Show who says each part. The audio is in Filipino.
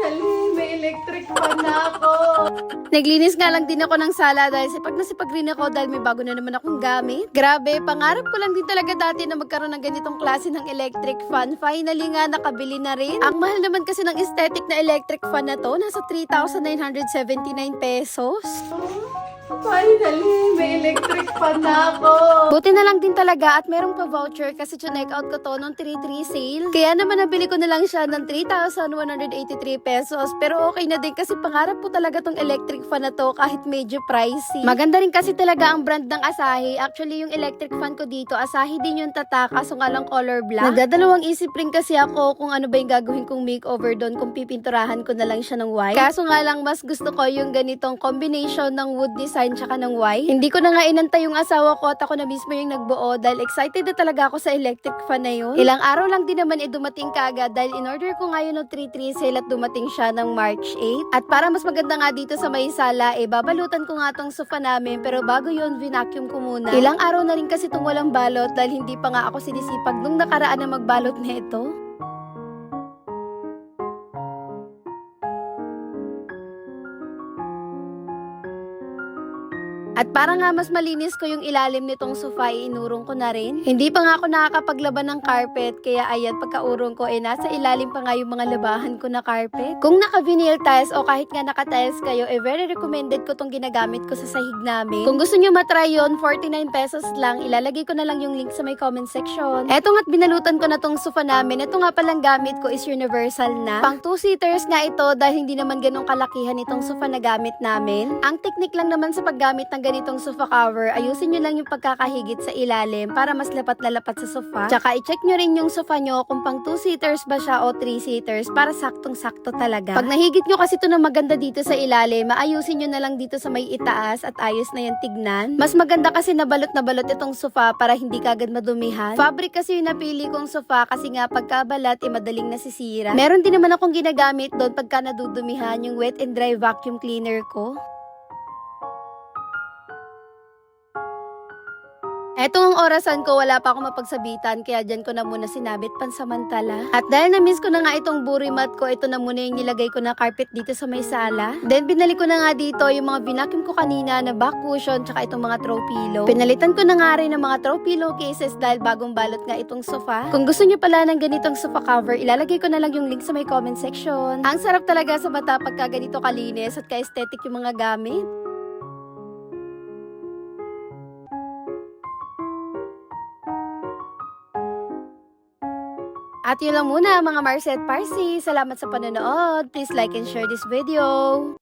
Speaker 1: Finally, may electric fan na ako.
Speaker 2: Naglinis nga lang din ako ng sala dahil sipag na sipag rin ako dahil may bago na naman akong gamit. Grabe, pangarap ko lang din talaga dati na magkaroon ng ganitong klase ng electric fan. Finally nga, nakabili na rin. Ang mahal naman kasi ng aesthetic na electric fan na to, nasa 3,979 pesos.
Speaker 1: Finally, may electric fan na ako.
Speaker 2: Buti na lang din talaga at merong pa-voucher kasi chinek out ko to nung 3-3 sale. Kaya naman nabili ko na lang siya ng 3,183 pesos. Pero okay na din kasi pangarap po talaga tong electric fan na to kahit medyo pricey. Maganda rin kasi talaga ang brand ng Asahi. Actually, yung electric fan ko dito, Asahi din yung tatak, kaso nga lang color black. Nagdadalawang isip rin kasi ako kung ano ba yung gagawin kong makeover doon, kung pipinturahan ko na lang siya ng white. Kaso nga lang, mas gusto ko yung ganitong combination ng wood design tsaka ng white. Hindi ko na nga inantay yung asawa ko at ako na mismo yung nagbuo dahil excited na talaga ako sa electric fan na yun. Ilang araw lang din naman dumating kaagad dahil in-order ko nga yun ng 3-3 sale at dumating siya ng March 8. At para mas maganda nga dito sa may sala, babalutan ko nga tong sofa namin pero bago yun, vinacuum ko muna. Ilang araw na rin kasi itong walang balot dahil hindi pa nga ako sinisipag nung nakaraan na magbalot na ito. At para nga mas malinis ko yung ilalim nitong sofa, inurong ko na rin. Hindi pa nga ako nakakapaglaban ng carpet, kaya ayan, pagkaurong ko, nasa ilalim pa nga yung mga labahan ko na carpet. Kung naka-vinyl tiles o kahit nga naka-tiles kayo, very recommended ko tong ginagamit ko sa sahig namin. Kung gusto nyo matry yun, 49 pesos lang. Ilalagay ko na lang yung link sa may comment section. Eto nga't binalutan ko na tong sofa namin. Ito nga palang gamit ko is universal na. Pang 2-seaters nga ito dahil hindi naman ganong kalakihan itong sofa na gamit namin. Ang technique lang naman sa paggamit ng ganitong sofa cover, ayusin nyo lang yung pagkakahigit sa ilalim para mas lapat na lapat sa sofa. Tsaka i-check nyo rin yung sofa nyo kung pang 2-seaters ba siya o 3-seaters para saktong-sakto talaga. Pag nahigit nyo kasi ito na maganda dito sa ilalim, maayusin nyo na lang dito sa may itaas at ayos na yan tignan. Mas maganda kasi na balot itong sofa para hindi kagad madumihan. Fabric kasi yung napili kong sofa kasi nga pagkabalat madaling nasisira. Meron din naman akong ginagamit doon pagka nadudumihan yung wet and dry vacuum cleaner ko. Etong ang orasan ko, wala pa akong mapagsabitan, kaya dyan ko na muna sinabit pansamantala. At dahil na-miss ko na nga itong burimat ko, ito na muna yung nilagay ko na carpet dito sa may sala. Then binalik ko na nga dito yung mga binakim ko kanina na back cushion tsaka itong mga throw pillow. Pinalitan ko na nga rin ng mga throw pillow cases dahil bagong balot nga itong sofa. Kung gusto nyo pala ng ganitong sofa cover, ilalagay ko na lang yung link sa may comment section. Ang sarap talaga sa mata pagka ganito kalinis at ka-aesthetic yung mga gamit. At yun lang muna mga Marset Parsi. Salamat sa panonood. Please like and share this video.